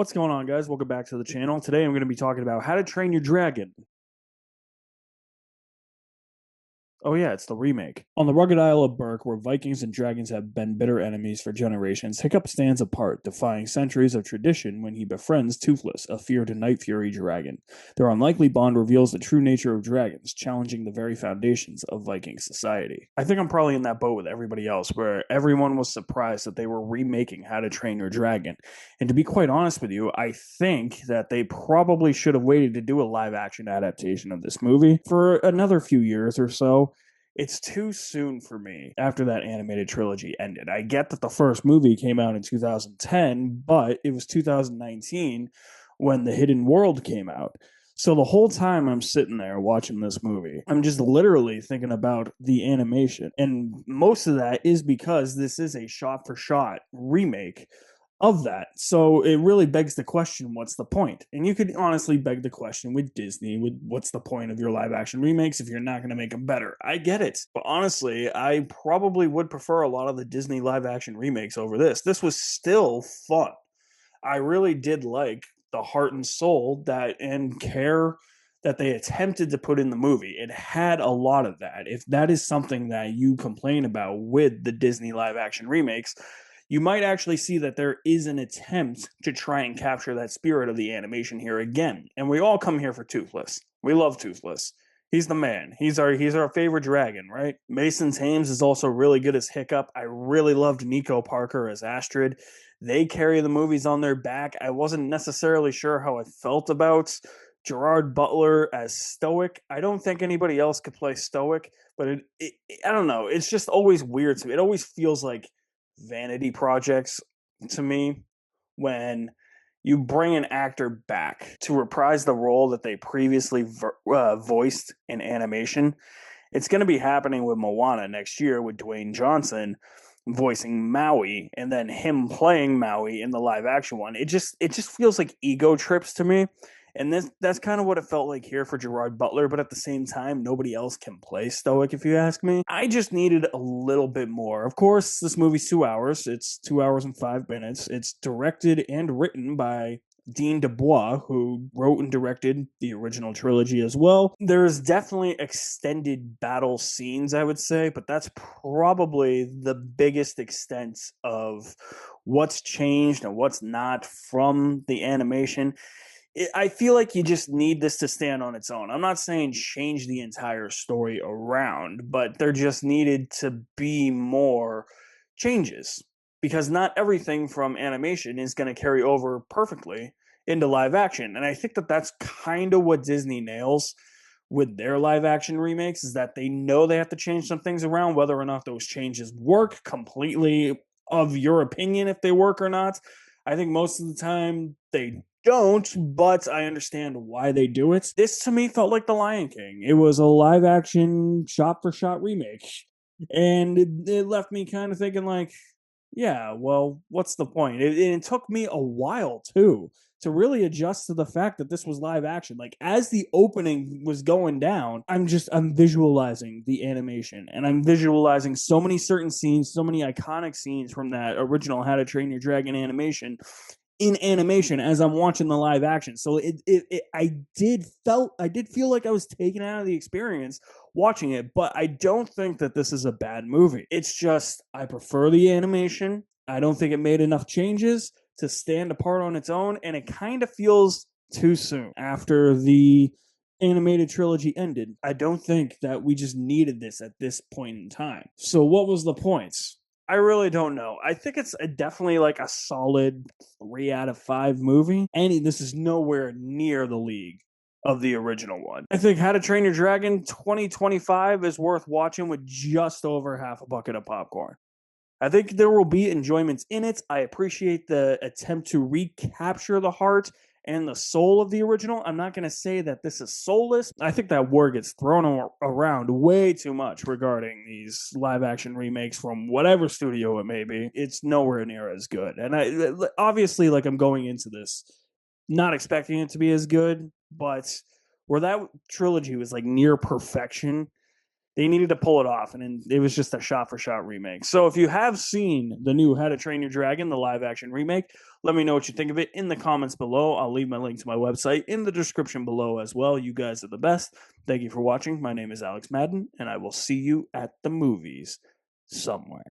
What's going on, guys? Welcome back to the channel. Today I'm going to be talking about How to Train Your Dragon. Oh yeah, it's the remake. On the rugged Isle of Berk, where Vikings and dragons have been bitter enemies for generations, Hiccup stands apart, defying centuries of tradition when he befriends Toothless, a feared Night Fury dragon. Their unlikely bond reveals the true nature of dragons, challenging the very foundations of Viking society. I think I'm probably in that boat with everybody else, where everyone was surprised that they were remaking How to Train Your Dragon. And to be quite honest with you, I think that they probably should have waited to do a live-action adaptation of this movie for another few years or so. It's too soon for me after that animated trilogy ended. I get that the first movie came out in 2010, but it was 2019 when The Hidden World came out. So the whole time I'm sitting there watching this movie, I'm just literally thinking about the animation. And most of that is because this is a shot for shot remake of that. So it really begs the question, what's the point? And you could honestly beg the question with Disney, with what's the point of your live action remakes if you're not going to make them better? I get it. But honestly, I probably would prefer a lot of the Disney live action remakes over this. This was still fun. I really did like the heart and soul that and care that they attempted to put in the movie. It had a lot of that. If that is something that you complain about with the Disney live action remakes, you might actually see that there is an attempt to try and capture that spirit of the animation here again. And we all come here for Toothless. We love Toothless. He's the man. He's our favorite dragon, right? Mason Thames is also really good as Hiccup. I really loved Nico Parker as Astrid. They carry the movies on their back. I wasn't necessarily sure how I felt about Gerard Butler as Stoic. I don't think anybody else could play Stoic, but I don't know. It's just always weird to me. It always feels like vanity projects to me when you bring an actor back to reprise the role that they previously voiced in animation. It's going to be happening with Moana next year with Dwayne Johnson voicing Maui and then him playing Maui in the live action one. It just feels like ego trips to me. And that's kind of what it felt like here for Gerard Butler, but at the same time, nobody else can play Stoic, if you ask me. I just needed a little bit more. Of course, this movie's 2 hours. It's 2 hours and 5 minutes. It's directed and written by Dean Dubois, who wrote and directed the original trilogy as well. There's definitely extended battle scenes, I would say, but that's probably the biggest extent of what's changed and what's not from the animation. I feel like you just need this to stand on its own. I'm not saying change the entire story around, but there just needed to be more changes because not everything from animation is going to carry over perfectly into live action. And I think that that's kind of what Disney nails with their live action remakes is that they know they have to change some things around, whether or not those changes work completely of your opinion if they work or not. I think most of the time they don't, but I understand why they do it. This to me felt like The Lion King. It was a live action shot for shot remake. And it left me kind of thinking like, yeah, well, what's the point? It took me a while too to really adjust to the fact that this was live action. Like as the opening was going down, I'm visualizing the animation and I'm visualizing so many certain scenes, so many iconic scenes from that original How to Train Your Dragon animation in animation as I'm watching the live action. So I did feel like I was taken out of the experience watching it, but I don't think that this is a bad movie. It's just I prefer the animation. I don't think it made enough changes to stand apart on its own, and it kind of feels too soon after the animated trilogy ended. I don't think that we just needed this at this point in time. So what was the point? I really don't know. I think it's definitely like a solid 3 out of 5 movie. And this is nowhere near the league of the original one. I think How to Train Your Dragon 2025 is worth watching with just over half a bucket of popcorn. I think there will be enjoyments in it. I appreciate the attempt to recapture the heart and the soul of the original. I'm not going to say that this is soulless. I think that word gets thrown around way too much regarding these live action remakes from whatever studio it may be. It's nowhere near as good. And I obviously, like, I'm going into this not expecting it to be as good, but where that trilogy was like near perfection, They needed to pull it off, and it was just a shot-for-shot remake. So if you have seen the new How to Train Your Dragon, the live-action remake, let me know what you think of it in the comments below. I'll leave my link to my website in the description below as well. You guys are the best. Thank you for watching. My name is Alex Madden, and I will see you at the movies somewhere.